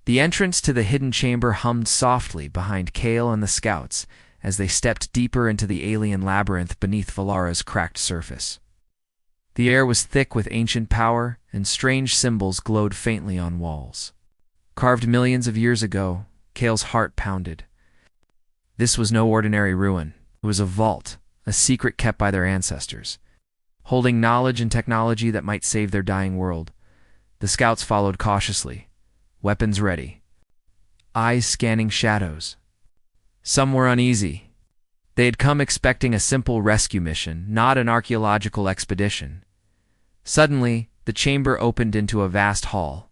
The entrance to the hidden chamber hummed softly behind Kale and the scouts as they stepped deeper into the alien labyrinth beneath Valara's cracked surface. The air was thick with ancient power, and strange symbols glowed faintly on walls. Carved millions of years ago, Kale's heart pounded. This was no ordinary ruin. It was a vault, a secret kept by their ancestors, holding knowledge and technology that might save their dying world. The scouts followed cautiously, weapons ready, eyes scanning shadows. Some were uneasy. They had come expecting a simple rescue mission, not an archaeological expedition. Suddenly, the chamber opened into a vast hall.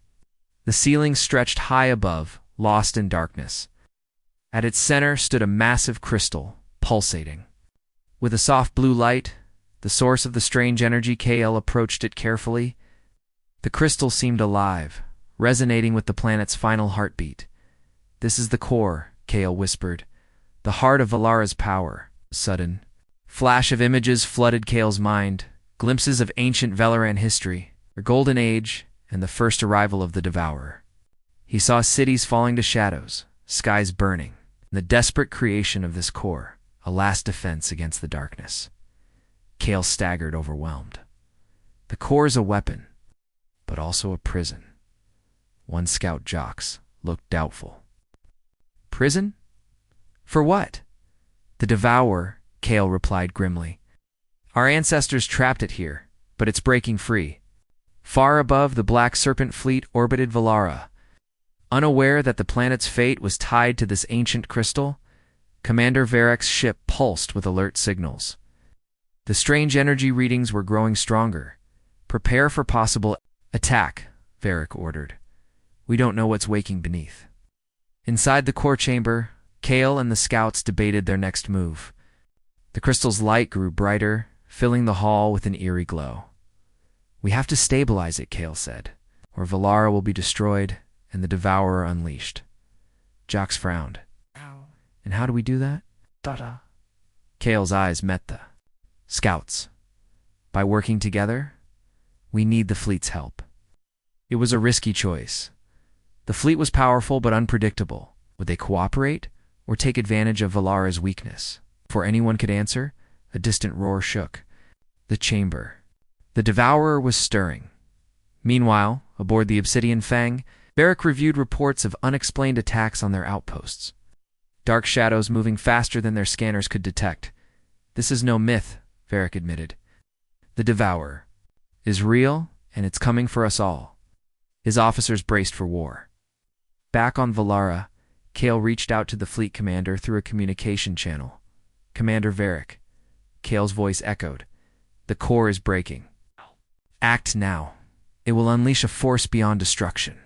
The ceiling stretched high above, lost in darkness. At its center stood a massive crystal, pulsating. With a soft blue light, the source of the strange energy, Kale approached it carefully. The crystal seemed alive, resonating with the planet's final heartbeat. "This is the core," Kale whispered. "The heart of Valara's power." Sudden flash of images flooded Kale's mind, glimpses of ancient Velaran history, their golden age, and the first arrival of the Devourer. He saw cities falling to shadows, skies burning, and the desperate creation of this core, a last defense against the darkness. Kale staggered, overwhelmed. The core is a weapon, but also a prison. One scout, Jox, looked doubtful. "Prison? For what?" "The Devourer," Kale replied grimly. "Our ancestors trapped it here, but it's breaking free." Far above, the Black Serpent fleet orbited Valara. Unaware that the planet's fate was tied to this ancient crystal, Commander Varek's ship pulsed with alert signals. The strange energy readings were growing stronger. "Prepare for possible attack," Varek ordered. "We don't know what's waking beneath." Inside the core chamber, Kale and the scouts debated their next move. The crystal's light grew brighter, filling the hall with an eerie glow. "We have to stabilize it," Kale said, "or Valara will be destroyed and the Devourer unleashed." Jox frowned. "And how do we do that?" "Dada." Kale's eyes met the scouts. "By working together? We need the fleet's help." It was a risky choice. The fleet was powerful but unpredictable. Would they cooperate or take advantage of Valara's weakness? Before anyone could answer, a distant roar shook the chamber. The Devourer was stirring. Meanwhile, aboard the Obsidian Fang, Varek reviewed reports of unexplained attacks on their outposts. Dark shadows moving faster than their scanners could detect. "This is no myth," Varek admitted. "The Devourer is real, and it's coming for us all." His officers braced for war. Back on Valara, Kale reached out to the fleet commander through a communication channel. "Commander Varek." Kale's voice echoed. "The core is breaking. Act now. It will unleash a force beyond destruction."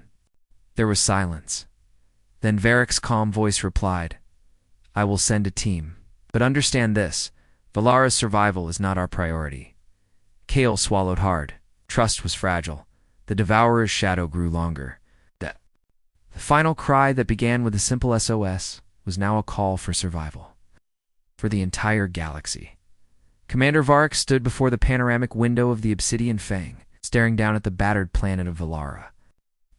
There was silence. Then Varek's calm voice replied, "I will send a team. But understand this, Valara's survival is not our priority." Kale swallowed hard. Trust was fragile. The Devourer's shadow grew longer. The final cry that began with a simple SOS was now a call for survival. For the entire galaxy. Commander Varek stood before the panoramic window of the Obsidian Fang, staring down at the battered planet of Valara.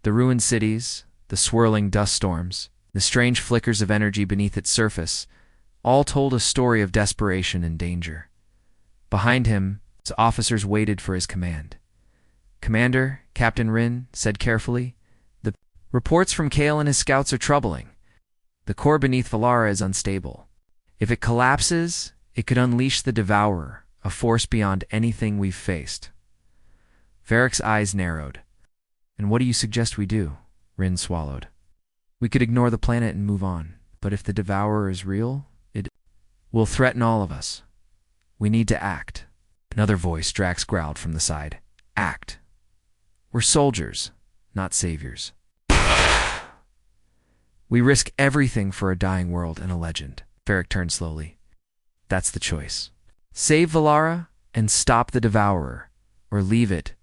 The ruined cities, the swirling dust storms, the strange flickers of energy beneath its surface, all told a story of desperation and danger. Behind him, his officers waited for his command. "Commander," Captain Rin said carefully, "the reports from Kale and his scouts are troubling. The core beneath Valara is unstable. If it collapses, it could unleash the Devourer, a force beyond anything we've faced." Varek's eyes narrowed. "And what do you suggest we do?" Rin swallowed. "We could ignore the planet and move on. But if the Devourer is real, it will threaten all of us. We need to act." Another voice, Drax growled from the side. "Act. We're soldiers, not saviors. We risk everything for a dying world and a legend." Varek turned slowly. "That's the choice. Save Valara and stop the Devourer, or leave it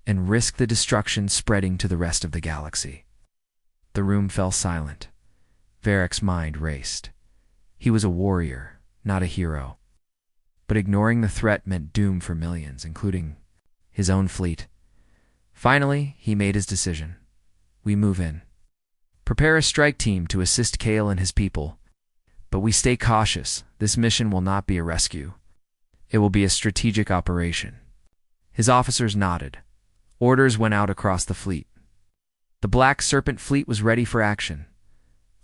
and risk the destruction spreading to the rest of the galaxy." The room fell silent. Varek's mind raced. He was a warrior, not a hero. But ignoring the threat meant doom for millions, including his own fleet. Finally, he made his decision. "We move in." Prepare a strike team to assist Kale and his people. But we stay cautious. This mission will not be a rescue. It will be a strategic operation." His officers nodded. Orders went out across the fleet. The Black Serpent fleet was ready for action.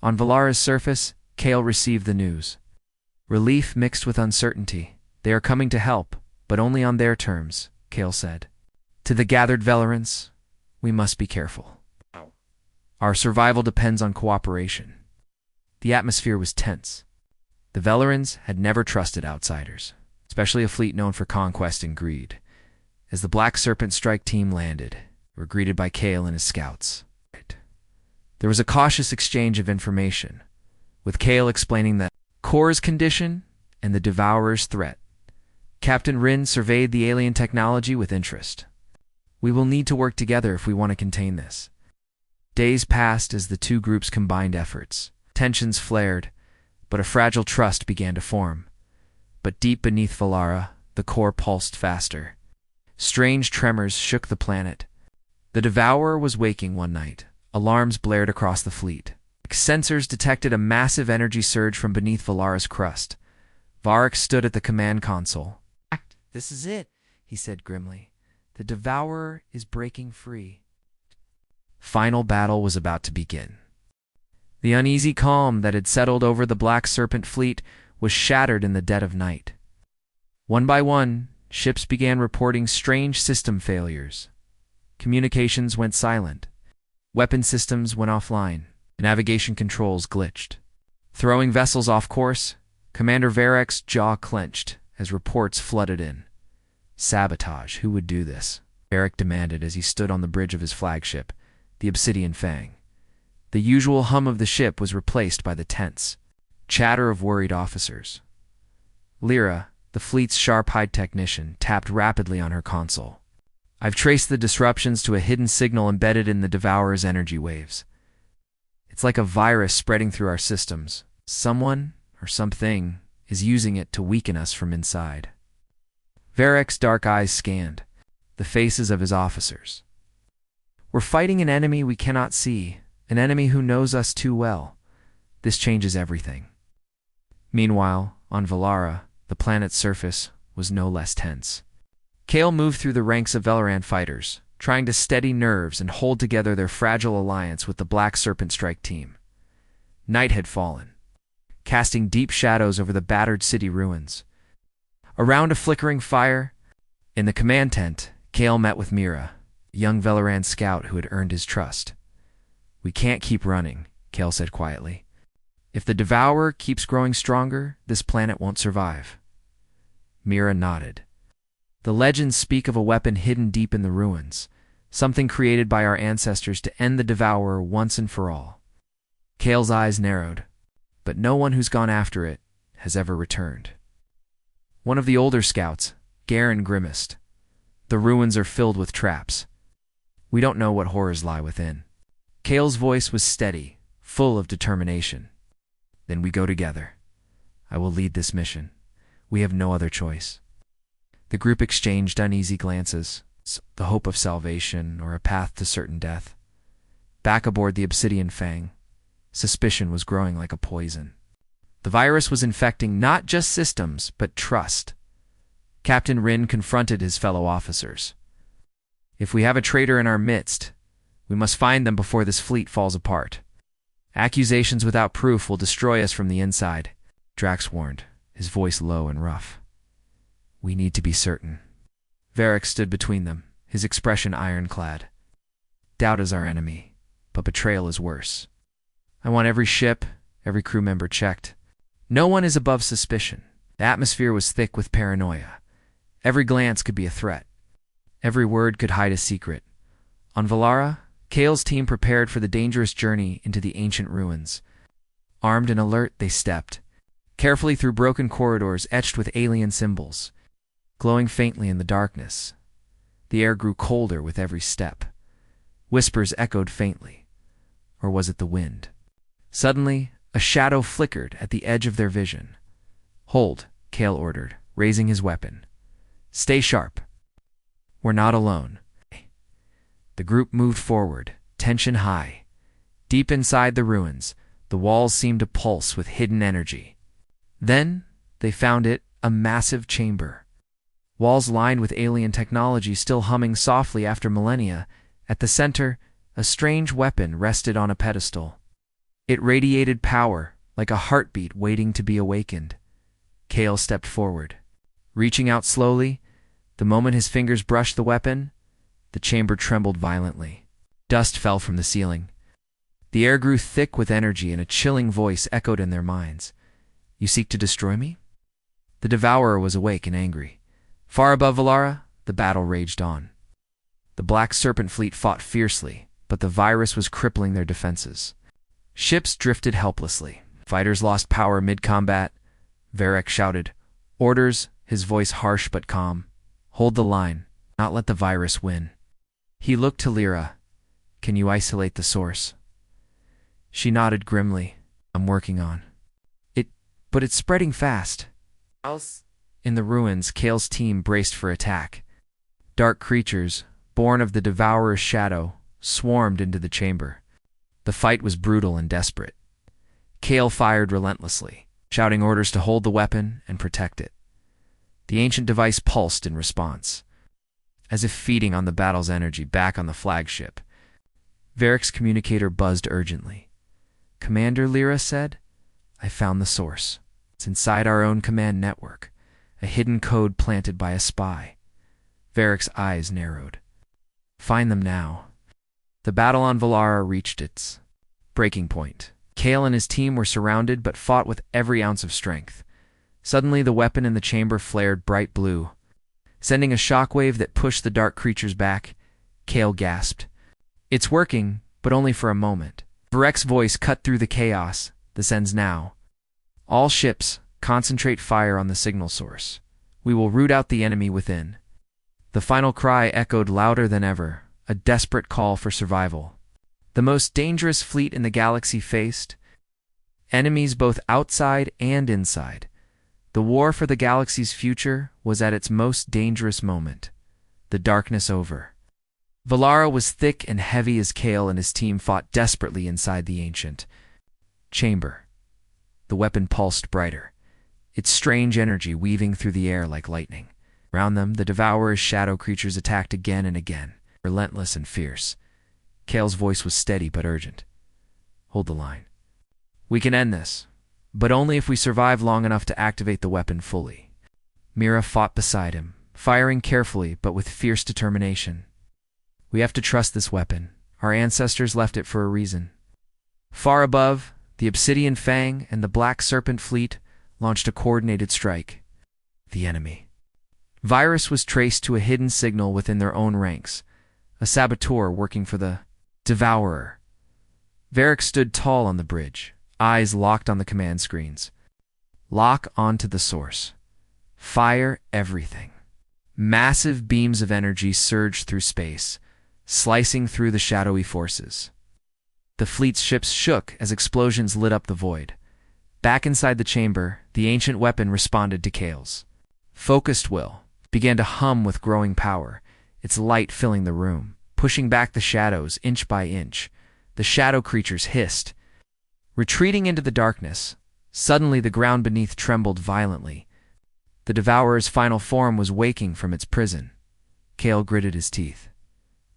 On Valara's surface, Kale received the news. Relief mixed with uncertainty. "They are coming to help, but only on their terms," Kale said. "To the gathered Velerans, we must be careful. Our survival depends on cooperation." The atmosphere was tense. The Velerans had never trusted outsiders, especially a fleet known for conquest and greed. As the Black Serpent strike team landed, they were greeted by Kale and his scouts. There was a cautious exchange of information, with Kale explaining the Core's condition and the Devourer's threat. Captain Rin surveyed the alien technology with interest. "We will need to work together if we want to contain this." Days passed as the two groups combined efforts. Tensions flared, but a fragile trust began to form. But deep beneath Valara, the core pulsed faster. Strange tremors shook the planet. The Devourer was waking one night. Alarms blared across the fleet. Sensors detected a massive energy surge from beneath Valara's crust. Varric stood at the command console. "This is it," he said grimly. "The Devourer is breaking free." Final battle was about to begin. The uneasy calm that had settled over the Black Serpent fleet was shattered in the dead of night. One by one, ships began reporting strange system failures. Communications went silent. Weapon systems went offline. Navigation controls glitched. Throwing vessels off course, Commander Varric's jaw clenched as reports flooded in. Sabotage, who would do this? Varric demanded as he stood on the bridge of his flagship, the Obsidian Fang. The usual hum of the ship was replaced by the tense chatter of worried officers. Lyra, the fleet's sharp-eyed technician, tapped rapidly on her console. "I've traced the disruptions to a hidden signal embedded in the Devourer's energy waves. It's like a virus spreading through our systems. Someone, or something, is using it to weaken us from inside." Varric's dark eyes scanned the faces of his officers. "We're fighting an enemy we cannot see, an enemy who knows us too well. This changes everything." Meanwhile, on Valara, the planet's surface was no less tense. Kale moved through the ranks of Velaran fighters, trying to steady nerves and hold together their fragile alliance with the Black Serpent strike team. Night had fallen, casting deep shadows over the battered city ruins. Around a flickering fire, in the command tent, Kale met with Mira, a young Velaran scout who had earned his trust. "We can't keep running," Kale said quietly. "If the Devourer keeps growing stronger, this planet won't survive." Mira nodded. "The legends speak of a weapon hidden deep in the ruins, something created by our ancestors to end the Devourer once and for all." Kale's eyes narrowed, but no one who's gone after it has ever returned. One of the older scouts, Garen, grimaced. "The ruins are filled with traps. We don't know what horrors lie within." Kale's voice was steady, full of determination. "Then we go together. I will lead this mission. We have no other choice." The group exchanged uneasy glances, the hope of salvation or a path to certain death. Back aboard the Obsidian Fang, suspicion was growing like a poison. The virus was infecting not just systems, but trust. Captain Rin confronted his fellow officers. "If we have a traitor in our midst, we must find them before this fleet falls apart. Accusations without proof will destroy us from the inside," Drax warned, his voice low and rough. "We need to be certain." Varric stood between them, his expression ironclad. "Doubt is our enemy, but betrayal is worse. I want every ship, every crew member checked. No one is above suspicion." The atmosphere was thick with paranoia. Every glance could be a threat. Every word could hide a secret. On Valara, Kale's team prepared for the dangerous journey into the ancient ruins. Armed and alert, they stepped, carefully through broken corridors etched with alien symbols, glowing faintly in the darkness. The air grew colder with every step. Whispers echoed faintly. Or was it the wind? Suddenly, a shadow flickered at the edge of their vision. "Hold," Kale ordered, raising his weapon. "Stay sharp. We're not alone." The group moved forward, tension high. Deep inside the ruins, the walls seemed to pulse with hidden energy. Then they found it, a massive chamber. Walls lined with alien technology still humming softly after millennia. At the center, a strange weapon rested on a pedestal. It radiated power, like a heartbeat waiting to be awakened. Kale stepped forward. Reaching out slowly, the moment his fingers brushed the weapon, the chamber trembled violently. Dust fell from the ceiling. The air grew thick with energy, and a chilling voice echoed in their minds. "You seek to destroy me?" The devourer was awake and angry. Far above Valara, the battle raged on. The Black Serpent fleet fought fiercely, but the virus was crippling their defenses. Ships drifted helplessly. Fighters lost power mid-combat. Varric shouted, "Orders," his voice harsh but calm. "Hold the line, not let the virus win." He looked to Lyra. "Can you isolate the source?" She nodded grimly. "I'm working on it, but it's spreading fast." In the ruins, Kale's team braced for attack. Dark creatures, born of the Devourer's shadow, swarmed into the chamber. The fight was brutal and desperate. Kale fired relentlessly, shouting orders to hold the weapon and protect it. The ancient device pulsed in response, as if feeding on the battle's energy back on the flagship. Varric's communicator buzzed urgently. "Commander," Lyra said, "I found the source. It's inside our own command network, a hidden code planted by a spy." Varric's eyes narrowed. "Find them now." The battle on Valara reached its breaking point. Kale and his team were surrounded but fought with every ounce of strength. Suddenly, the weapon in the chamber flared bright blue. Sending a shockwave that pushed the dark creatures back, Kale gasped. "It's working, but only for a moment." Varric's voice cut through the chaos. "This ends now. All ships, concentrate fire on the signal source. We will root out the enemy within." The final cry echoed louder than ever, a desperate call for survival. The most dangerous fleet in the galaxy faced enemies both outside and inside. The war for the galaxy's future was at its most dangerous moment. The darkness over. Valara was thick and heavy as Kale and his team fought desperately inside the ancient chamber. The weapon pulsed brighter, its strange energy weaving through the air like lightning. Around them, the Devourer's shadow creatures attacked again and again, relentless and fierce. Kale's voice was steady but urgent. "Hold the line. We can end this, but only if we survive long enough to activate the weapon fully." Mira fought beside him, firing carefully but with fierce determination. "We have to trust this weapon. Our ancestors left it for a reason." Far above, the Obsidian Fang and the Black Serpent fleet launched a coordinated strike. The enemy. Virus was traced to a hidden signal within their own ranks, a saboteur working for the Devourer. Varric stood tall on the bridge, eyes locked on the command screens. "Lock onto the source. Fire everything." Massive beams of energy surged through space, slicing through the shadowy forces. The fleet's ships shook as explosions lit up the void. Back inside the chamber, the ancient weapon responded to Kale's focused will, began to hum with growing power, its light filling the room, pushing back the shadows inch by inch. The shadow creatures hissed. Retreating into the darkness, suddenly the ground beneath trembled violently. The Devourer's final form was waking from its prison. Kale gritted his teeth.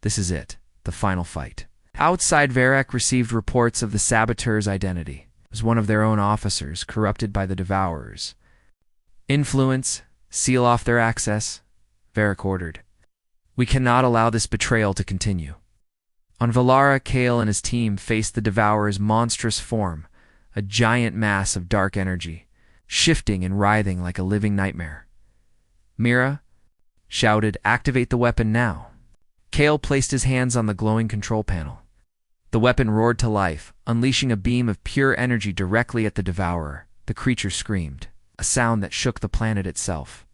This is it, the final fight. Outside, Varric received reports of the saboteur's identity. It was one of their own officers, corrupted by the Devourers. "Influence, seal off their access," Varric ordered. "We cannot allow this betrayal to continue." On Valara, Kale and his team faced the Devourer's monstrous form, a giant mass of dark energy, shifting and writhing like a living nightmare. Mira shouted, "Activate the weapon now." Kale placed his hands on the glowing control panel. The weapon roared to life, unleashing a beam of pure energy directly at the Devourer. The creature screamed, a sound that shook the planet itself.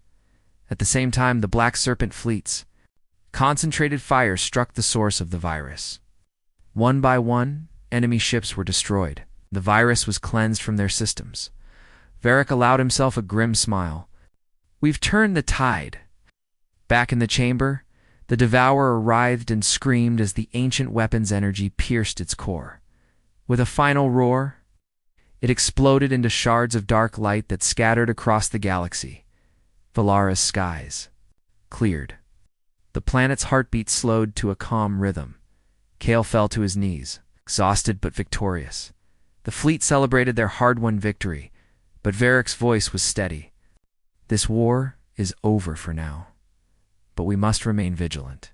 At the same time, the Black Serpent fleets. Concentrated fire struck the source of the virus. One by one, enemy ships were destroyed. The virus was cleansed from their systems. Varric allowed himself a grim smile. "We've turned the tide." Back in the chamber, the Devourer writhed and screamed as the ancient weapon's energy pierced its core. With a final roar, it exploded into shards of dark light that scattered across the galaxy. Valara's skies cleared. The planet's heartbeat slowed to a calm rhythm. Kale fell to his knees, exhausted but victorious. The fleet celebrated their hard-won victory, but Varric's voice was steady. This war is over for now, but we must remain vigilant.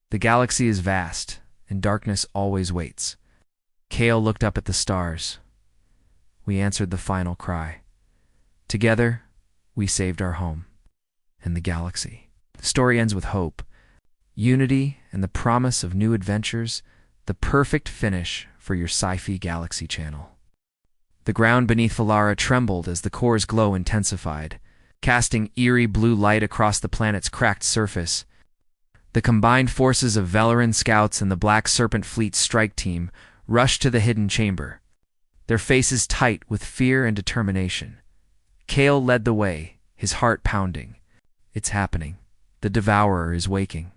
The galaxy is vast, and darkness always waits. Kale looked up at the stars. We answered the final cry. Together, we saved our home and the galaxy. The story ends with hope, unity, and the promise of new adventures, the perfect finish for your sci-fi galaxy channel. The ground beneath Valara trembled as the core's glow intensified, casting eerie blue light across the planet's cracked surface. The combined forces of Velaran scouts and the Black Serpent Fleet strike team rushed to the hidden chamber, their faces tight with fear and determination. Kale led the way, his heart pounding. It's happening. The Devourer is waking.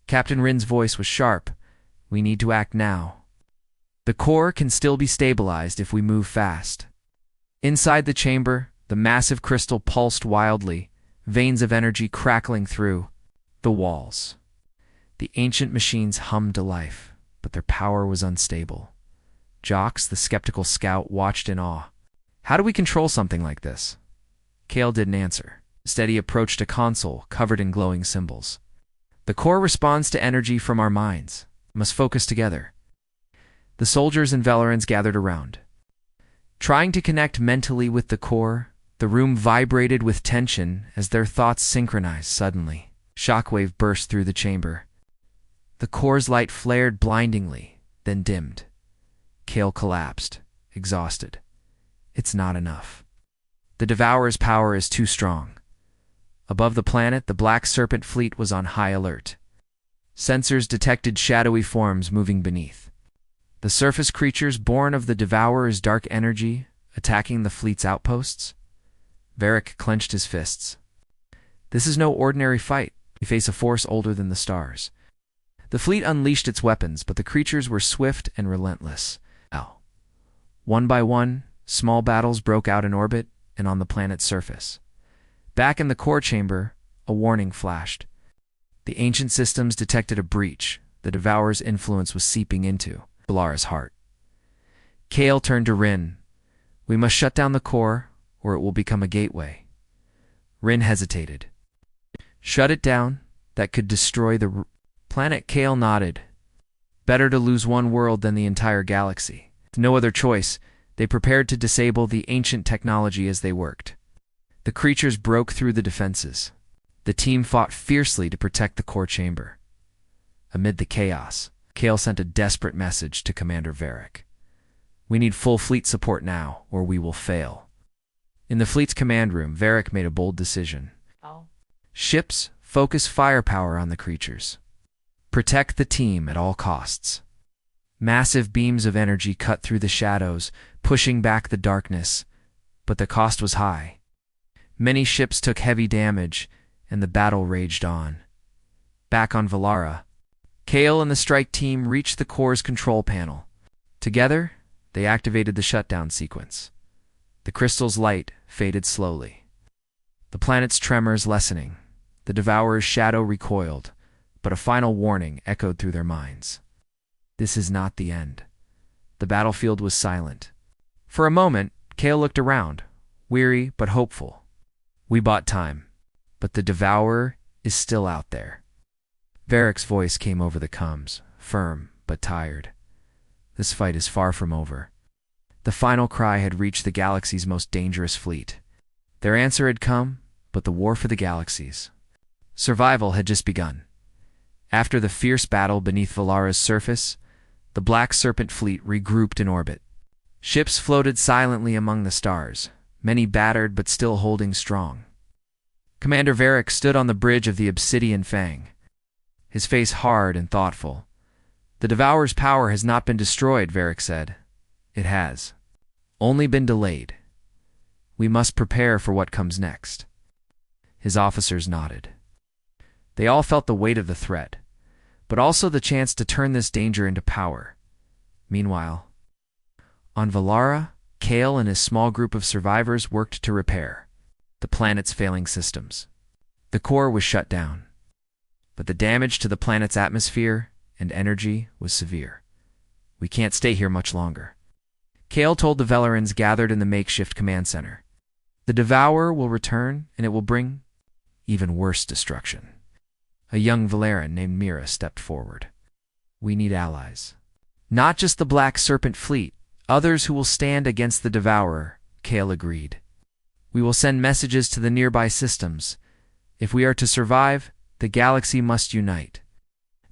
Captain Rin's voice was sharp. We need to act now. The core can still be stabilized if we move fast. Inside the chamber, the massive crystal pulsed wildly, veins of energy crackling through the walls. The ancient machines hummed to life, but their power was unstable. Jox, the skeptical scout, watched in awe. How do we control something like this? Kale didn't answer. Instead, he approached a console covered in glowing symbols. The core responds to energy from our minds. We must focus together. The soldiers and Velarans gathered around. Trying to connect mentally with the core, the room vibrated with tension as their thoughts synchronized suddenly. Shockwave burst through the chamber. The core's light flared blindingly, then dimmed. Kale collapsed, exhausted. It's not enough. The Devourer's power is too strong. Above the planet, the Black Serpent Fleet was on high alert. Sensors detected shadowy forms moving beneath. The surface creatures born of the Devourer's dark energy attacking the fleet's outposts? Varric clenched his fists. This is no ordinary fight. We face a force older than the stars. The fleet unleashed its weapons, but the creatures were swift and relentless. One by one, small battles broke out in orbit and on the planet's surface. Back in the core chamber, a warning flashed. The ancient systems detected a breach. The Devourer's influence was seeping into Valara's heart. Kale turned to Rin. We must shut down the core, or it will become a gateway. Rin hesitated. Shut it down? That could destroy the planet. Kale nodded. Better to lose one world than the entire galaxy. With no other choice, they prepared to disable the ancient technology as they worked. The creatures broke through the defenses. The team fought fiercely to protect the core chamber. Amid the chaos, Kale sent a desperate message to Commander Varric. We need full fleet support now, or we will fail. In the fleet's command room, Varric made a bold decision. Ships, focus firepower on the creatures. Protect the team at all costs. Massive beams of energy cut through the shadows, pushing back the darkness, but the cost was high. Many ships took heavy damage, and the battle raged on. Back on Valara, Kale and the strike team reached the core's control panel. Together, they activated the shutdown sequence. The crystal's light faded slowly. The planet's tremors lessening. The Devourer's shadow recoiled, but a final warning echoed through their minds. This is not the end. The battlefield was silent. For a moment, Kale looked around, weary but hopeful. We bought time, but the Devourer is still out there. Varric's voice came over the comms, firm but tired. This fight is far from over. The final cry had reached the galaxy's most dangerous fleet. Their answer had come, but the war for the galaxies. Survival had just begun. After the fierce battle beneath Valara's surface, the Black Serpent Fleet regrouped in orbit. Ships floated silently among the stars, many battered but still holding strong. Commander Varric stood on the bridge of the Obsidian Fang, his face hard and thoughtful. The Devourer's power has not been destroyed, Varric said. It has. Only been delayed. We must prepare for what comes next. His officers nodded. They all felt the weight of the threat, but also the chance to turn this danger into power. Meanwhile, On Valara, Kale and his small group of survivors worked to repair the planet's failing systems. The core was shut down, but the damage to the planet's atmosphere and energy was severe. We can't stay here much longer. Kale told the Velarans gathered in the makeshift command center. The Devourer will return, and it will bring even worse destruction. A young Velaran named Mira stepped forward. We need allies. Not just the Black Serpent Fleet, others who will stand against the Devourer, Kale agreed. We will send messages to the nearby systems. If we are to survive, the galaxy must unite.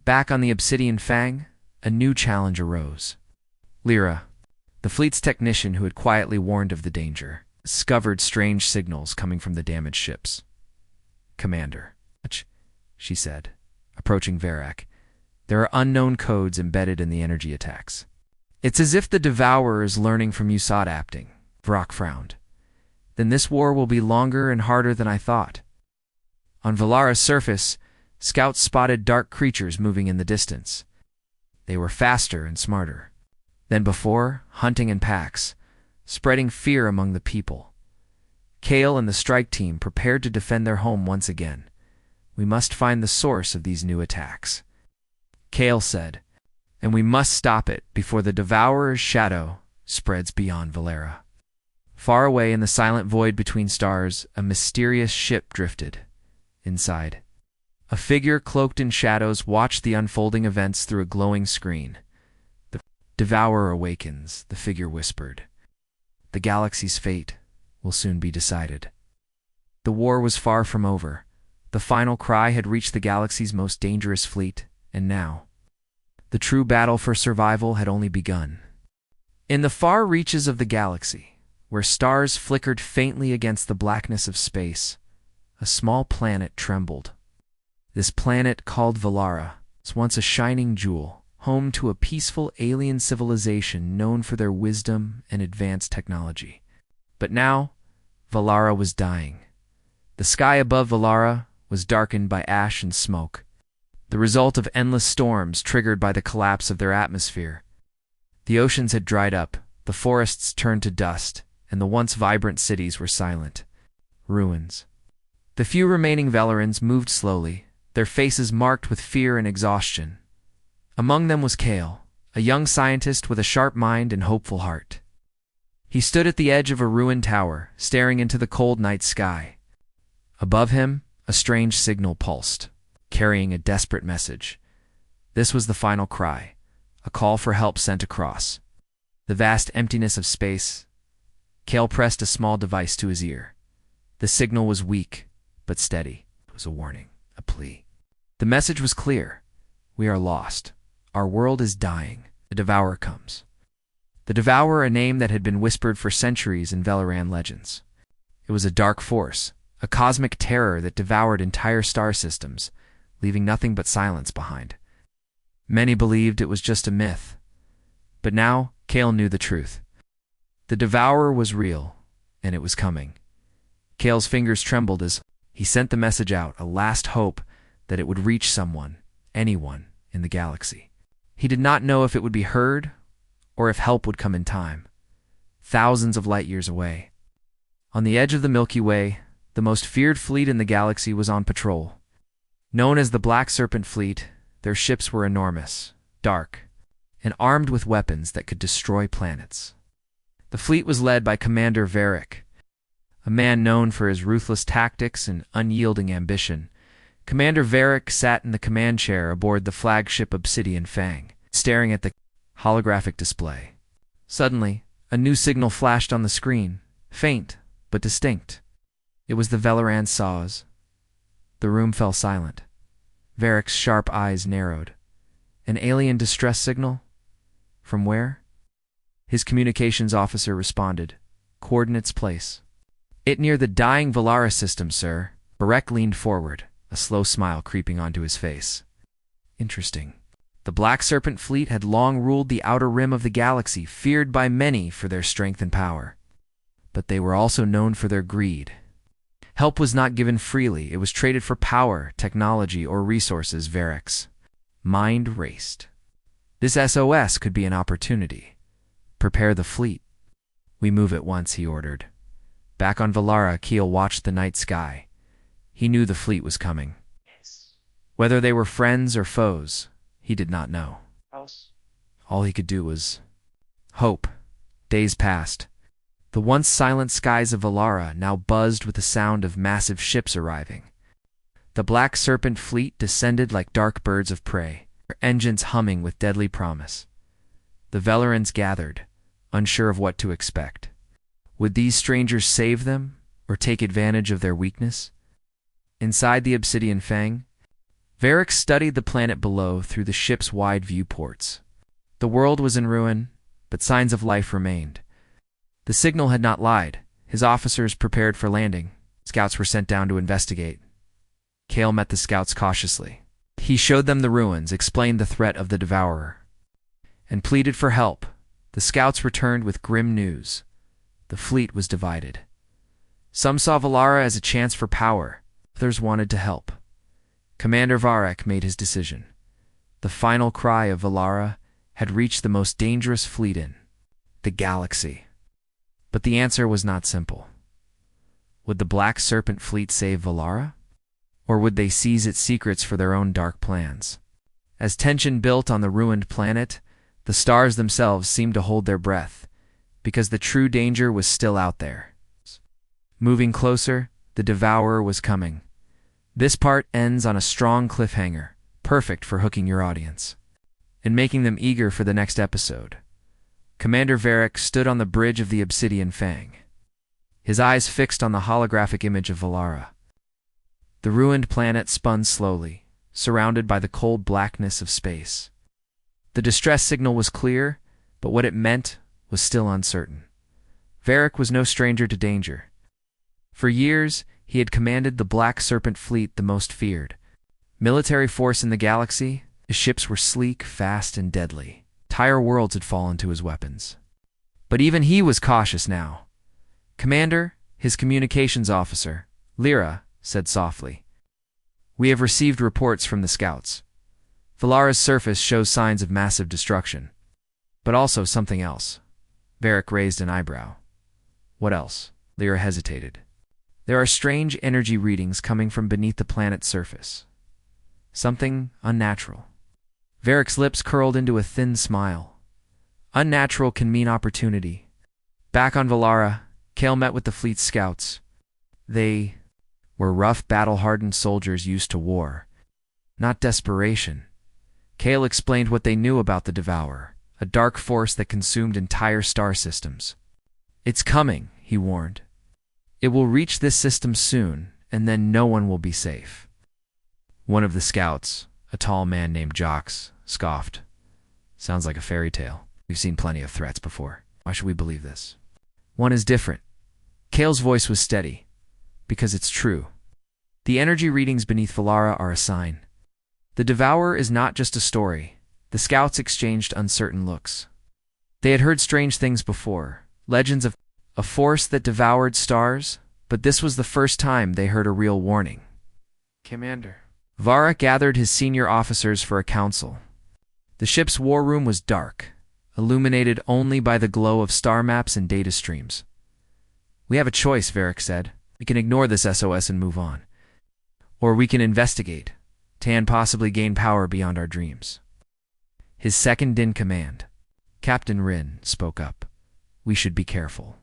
Back on the Obsidian Fang, a new challenge arose. Lyra, the fleet's technician who had quietly warned of the danger, discovered strange signals coming from the damaged ships. Commander, she said, approaching Varrak. There are unknown codes embedded in the energy attacks. It's as if the Devourer is learning from USAD acting. Varrak frowned. Then this war will be longer and harder than I thought. On Valara's surface, scouts spotted dark creatures moving in the distance. They were faster and smarter than before, hunting in packs, spreading fear among the people. Kale and the strike team prepared to defend their home once again. We must find the source of these new attacks, Kale said, and we must stop it before the Devourer's shadow spreads beyond Valara. Far away in the silent void between stars, a mysterious ship drifted. Inside, a figure cloaked in shadows watched the unfolding events through a glowing screen. The Devourer awakens, the figure whispered. The galaxy's fate will soon be decided. The war was far from over. The final cry had reached the galaxy's most dangerous fleet, and now, the true battle for survival had only begun. In the far reaches of the galaxy, where stars flickered faintly against the blackness of space, a small planet trembled. This planet, called Valara, was once a shining jewel, home to a peaceful alien civilization known for their wisdom and advanced technology. But now, Valara was dying. The sky above Valara was darkened by ash and smoke, the result of endless storms triggered by the collapse of their atmosphere. The oceans had dried up, the forests turned to dust, and the once vibrant cities were silent. Ruins. The few remaining Velarans moved slowly, their faces marked with fear and exhaustion. Among them was Kale, a young scientist with a sharp mind and hopeful heart. He stood at the edge of a ruined tower, staring into the cold night sky. Above him, a strange signal pulsed, carrying a desperate message. This was the final cry, a call for help sent across the vast emptiness of space. Kale pressed a small device to his ear. The signal was weak, but steady. It was a warning, a plea. The message was clear. We are lost. Our world is dying. The Devourer comes. The Devourer, a name that had been whispered for centuries in Velaran legends. It was a dark force, a cosmic terror that devoured entire star systems, leaving nothing but silence behind. Many believed it was just a myth. But now, Kale knew the truth. The Devourer was real, and it was coming. Kale's fingers trembled as he sent the message out, a last hope that it would reach someone, anyone, in the galaxy. He did not know if it would be heard or if help would come in time. Thousands of light years away. On the edge of the Milky Way, the most feared fleet in the galaxy was on patrol. Known as the Black Serpent Fleet, their ships were enormous, dark, and armed with weapons that could destroy planets. The fleet was led by Commander Varrak, a man known for his ruthless tactics and unyielding ambition. Commander Varrak sat in the command chair aboard the flagship Obsidian Fang, staring at the holographic display. Suddenly, a new signal flashed on the screen, faint but distinct. It was the Velaran saws. The room fell silent. Varric's sharp eyes narrowed. An alien distress signal? From where? His communications officer responded. Coordinates place. It near the dying Valara system, sir. Varric leaned forward, a slow smile creeping onto his face. Interesting. The Black Serpent Fleet had long ruled the outer rim of the galaxy, feared by many for their strength and power. But they were also known for their greed. Help was not given freely. It was traded for power, technology, or resources. Varric's mind raced. This SOS could be an opportunity. Prepare the fleet. We move at once, he ordered. Back on Valara, Keel watched the night sky. He knew the fleet was coming. Whether they were friends or foes, he did not know. All he could do was hope. Days passed. The once silent skies of Valara now buzzed with the sound of massive ships arriving. The Black Serpent fleet descended like dark birds of prey, their engines humming with deadly promise. The Velerans gathered, unsure of what to expect. Would these strangers save them, or take advantage of their weakness? Inside the Obsidian Fang, Varric studied the planet below through the ship's wide viewports. The world was in ruin, but signs of life remained. The signal had not lied. His officers prepared for landing. Scouts were sent down to investigate. Kale met the scouts cautiously. He showed them the ruins, explained the threat of the Devourer, and pleaded for help. The scouts returned with grim news. The fleet was divided. Some saw Valara as a chance for power. Others wanted to help. Commander Varric made his decision. The final cry of Valara had reached the most dangerous fleet in the galaxy. But the answer was not simple. Would the Black Serpent fleet save Valara? Or would they seize its secrets for their own dark plans? As tension built on the ruined planet, the stars themselves seemed to hold their breath, because the true danger was still out there. Moving closer, the Devourer was coming. This part ends on a strong cliffhanger, perfect for hooking your audience and making them eager for the next episode. Commander Varric stood on the bridge of the Obsidian Fang, his eyes fixed on the holographic image of Valara. The ruined planet spun slowly, surrounded by the cold blackness of space. The distress signal was clear, but what it meant was still uncertain. Varric was no stranger to danger. For years, he had commanded the Black Serpent fleet, the most feared military force in the galaxy. His ships were sleek, fast, and deadly. Entire worlds had fallen to his weapons. But even he was cautious now. Commander, his communications officer, Lyra, said softly, "We have received reports from the scouts. Valara's surface shows signs of massive destruction. But also something else." Varric raised an eyebrow. "What else?" Lyra hesitated. "There are strange energy readings coming from beneath the planet's surface. Something unnatural." Varric's lips curled into a thin smile. Unnatural can mean opportunity. Back on Valara, Kale met with the fleet's scouts. They were rough, battle-hardened soldiers used to war, not desperation. Kale explained what they knew about the Devourer, a dark force that consumed entire star systems. "It's coming," he warned. "It will reach this system soon, and then no one will be safe." One of the scouts, a tall man named Jox, scoffed. "Sounds like a fairy tale. We've seen plenty of threats before. Why should we believe this?" "One is different." Kale's voice was steady. "Because it's true. The energy readings beneath Valara are a sign. The Devourer is not just a story." The scouts exchanged uncertain looks. They had heard strange things before, legends of a force that devoured stars, but this was the first time they heard a real warning. "Commander." Varric gathered his senior officers for a council. The ship's war room was dark, illuminated only by the glow of star maps and data streams. "We have a choice," Varric said. "We can ignore this SOS and move on. Or we can investigate, and possibly gain power beyond our dreams." His second-in-command, Captain Rin, spoke up. "We should be careful.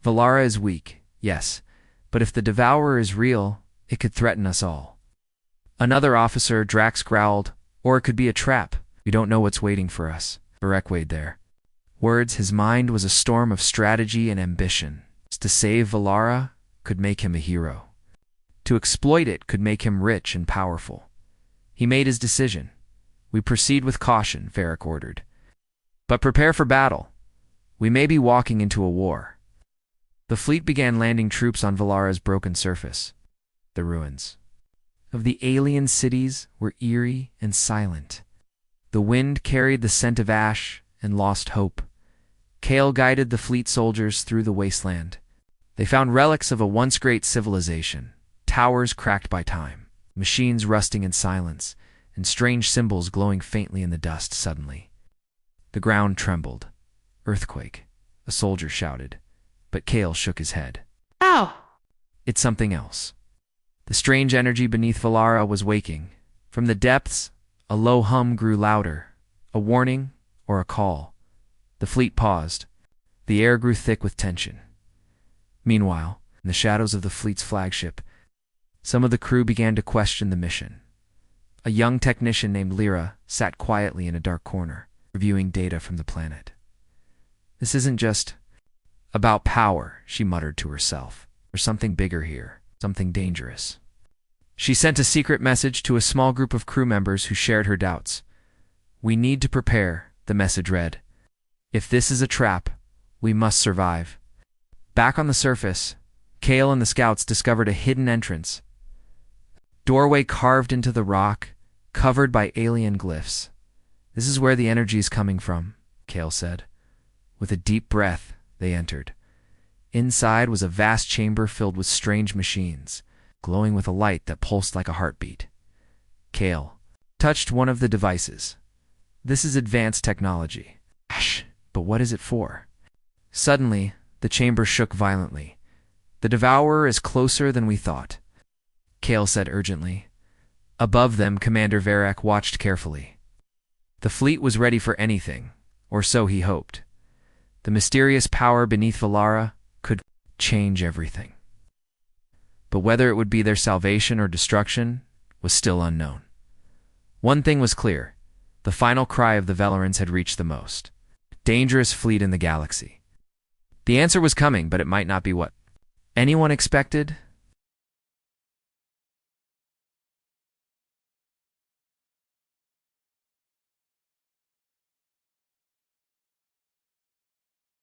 Valara is weak, yes, but if the Devourer is real, it could threaten us all." Another officer, Drax, growled, "Or it could be a trap. We don't know what's waiting for us." Varric weighed there. Words, his mind was a storm of strategy and ambition. To save Valara could make him a hero. To exploit it could make him rich and powerful. He made his decision. "We proceed with caution," Varric ordered. "But prepare for battle. We may be walking into a war." The fleet began landing troops on Valara's broken surface. The ruins of the alien cities were eerie and silent. The wind carried the scent of ash and lost hope. Kale guided the fleet soldiers through the wasteland. They found relics of a once great civilization, towers cracked by time, machines rusting in silence, and strange symbols glowing faintly in the dust. Suddenly, the ground trembled. Earthquake, a soldier shouted, but Kale shook his head. Ow! It's something else. The strange energy beneath Valara was waking. From the depths, a low hum grew louder, a warning or a call. The fleet paused. The air grew thick with tension. Meanwhile, in the shadows of the fleet's flagship, some of the crew began to question the mission. A young technician named Lyra sat quietly in a dark corner, reviewing data from the planet. This isn't just about power, she muttered to herself. There's something bigger here, something dangerous. She sent a secret message to a small group of crew members who shared her doubts. We need to prepare, the message read. If this is a trap, we must survive. Back on the surface, Kale and the scouts discovered a hidden entrance. Doorway carved into the rock, covered by alien glyphs. This is where the energy is coming from, Kale said. With a deep breath, they entered. Inside was a vast chamber filled with strange machines, glowing with a light that pulsed like a heartbeat. Kale touched one of the devices. This is advanced technology. But what is it for? Suddenly, the chamber shook violently. The Devourer is closer than we thought, Kale said urgently. Above them, Commander Varek watched carefully. The fleet was ready for anything, or so he hoped. The mysterious power beneath Valara could change everything. But whether it would be their salvation or destruction was still unknown. One thing was clear. The final cry of the Velerans had reached the most dangerous fleet in the galaxy. The answer was coming, but it might not be what anyone expected.